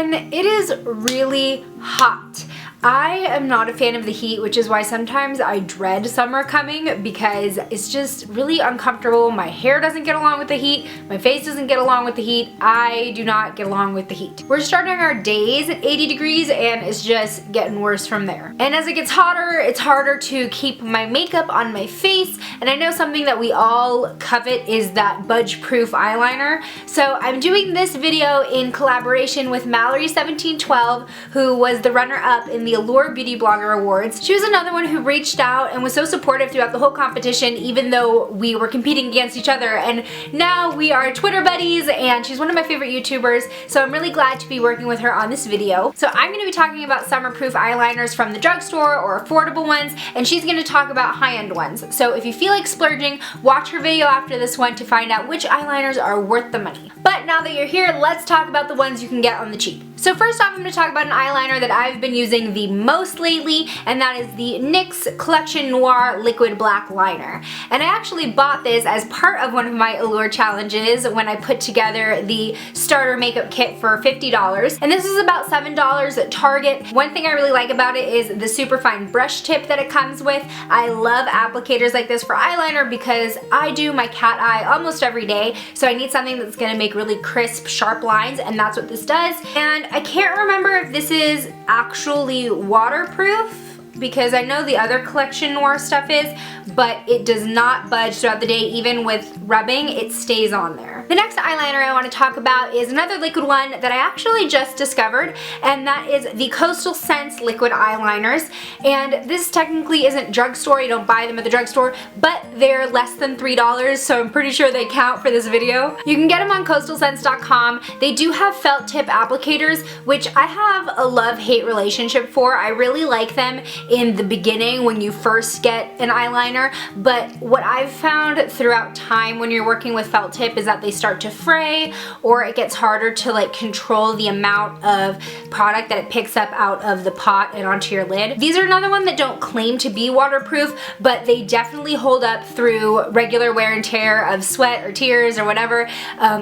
and it is really hot. I am not a fan of the heat, which is why sometimes I dread summer coming because it's just really uncomfortable. My hair doesn't get along with the heat. My face doesn't get along with the heat. I do not get along with the heat. We're starting our days at 80 degrees and it's just getting worse from there. And as it gets hotter, it's harder to keep my makeup on my face. And I know something that we all covet is that Budge-Proof eyeliner. So I'm doing this video in collaboration with Mallory1712, who was the runner-up in the Allure Beauty Blogger Awards. She was another one who reached out and was so supportive throughout the whole competition, even though we were competing against each other, and now we are Twitter buddies and she's one of my favorite YouTubers, so I'm really glad to be working with her on this video. So I'm going to be talking about summer-proof eyeliners from the drugstore or affordable ones, and she's going to talk about high-end ones. So if you feel like splurging, watch her video after this one to find out which eyeliners are worth the money. But now that you're here, let's talk about the ones you can get on the cheap. So first off, I'm going to talk about an eyeliner that I've been using the most lately, and that is the NYX Collection Noir Liquid Black Liner. And I actually bought this as part of one of my Allure challenges when I put together the starter makeup kit for $50. And this is about $7 at Target. One thing I really like about it is the super fine brush tip that it comes with. I love applicators like this for eyeliner because I do my cat eye almost every day, so I need something that's going to make really crisp, sharp lines, and that's what this does. And I can't remember if this is actually waterproof, because I know the other Collection Noir stuff is, but it does not budge throughout the day. Even with rubbing, it stays on there. The next eyeliner I want to talk about is another liquid one that I actually just discovered, and that is the Coastal Scents liquid eyeliners. And this technically isn't drugstore, you don't buy them at the drugstore, but they're less than $3, so I'm pretty sure they count for this video. You can get them on coastalscents.com. They do have felt tip applicators, which I have a love-hate relationship for. I really like them in the beginning when you first get an eyeliner, but what I've found throughout time when you're working with felt tip is that they start to fray, or it gets harder to like control the amount of product that it picks up out of the pot and onto your lid. These are another one that don't claim to be waterproof, but they definitely hold up through regular wear and tear of sweat or tears or whatever.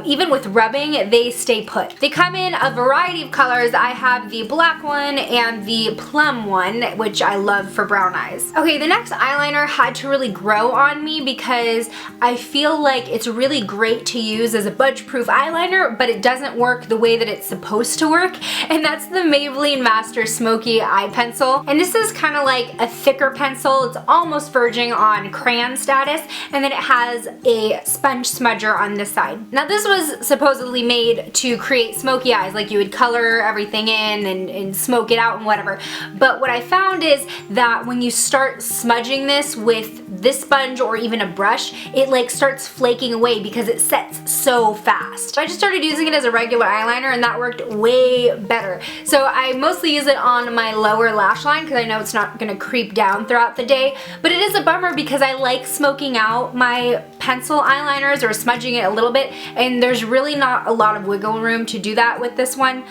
Even with rubbing, they stay put. They come in a variety of colors. I have the black one and the plum one, which I love for brown eyes. Okay, the next eyeliner had to really grow on me because I feel like it's really great to use as a Budge-Proof eyeliner, but it doesn't work the way that it's supposed to work, and that's the Maybelline MasterSmoky eye pencil. And this is kind of like a thicker pencil. It's almost verging on crayon status, and then it has a sponge smudger on this side. Now this was supposedly made to create smoky eyes, like you would color everything in and smoke it out and whatever, but what I found is that when you start smudging this with this sponge or even a brush, it like starts flaking away because it sets so fast. I just started using it as a regular eyeliner and that worked way better. So I mostly use it on my lower lash line because I know it's not going to creep down throughout the day, but it is a bummer because I like smoking out my pencil eyeliners or smudging it a little bit, and there's really not a lot of wiggle room to do that with this one.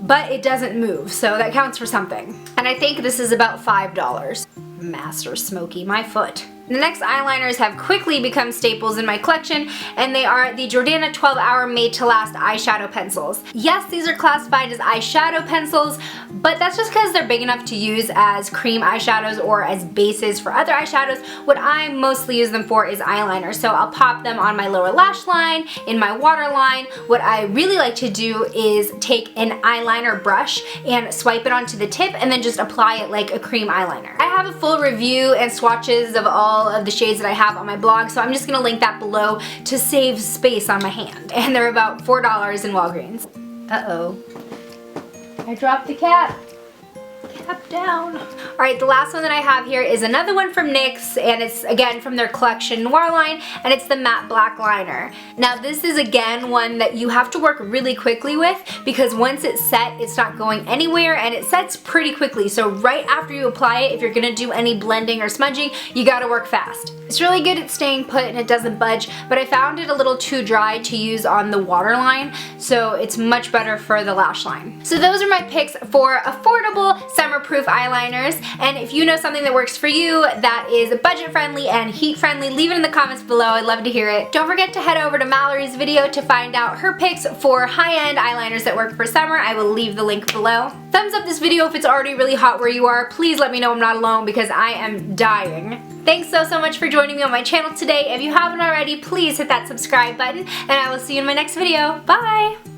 But it doesn't move, so that counts for something. And I think this is about $5. MasterSmoky, my foot. The next eyeliners have quickly become staples in my collection, and they are the Jordana 12-Hour Made to Last eyeshadow pencils. Yes, these are classified as eyeshadow pencils, but that's just because they're big enough to use as cream eyeshadows or as bases for other eyeshadows. What I mostly use them for is eyeliner, so I'll pop them on my lower lash line, in my waterline. What I really like to do is take an eyeliner brush and swipe it onto the tip and then just apply it like a cream eyeliner. I have a full review and swatches of all of the shades that I have on my blog, so I'm just going to link that below to save space on my hand. And they're about $4 in Walgreens. Uh-oh. I dropped the cap. Cap down. Alright, the last one that I have here is another one from NYX, and it's again from their Collection Noir line, and it's the Matte Black Liner. Now this is again one that you have to work really quickly with because once it's set, it's not going anywhere, and it sets pretty quickly. So right after you apply it, if you're going to do any blending or smudging, you gotta work fast. It's really good at staying put and it doesn't budge, but I found it a little too dry to use on the waterline, so it's much better for the lash line. So those are my picks for affordable summer-proof eyeliners. And if you know something that works for you that is budget-friendly and heat-friendly, leave it in the comments below. I'd love to hear it. Don't forget to head over to Mallory's video to find out her picks for high-end eyeliners that work for summer. I will leave the link below. Thumbs up this video if it's already really hot where you are. Please let me know I'm not alone because I am dying. Thanks so much for joining me on my channel today. If you haven't already, please hit that subscribe button and I will see you in my next video. Bye!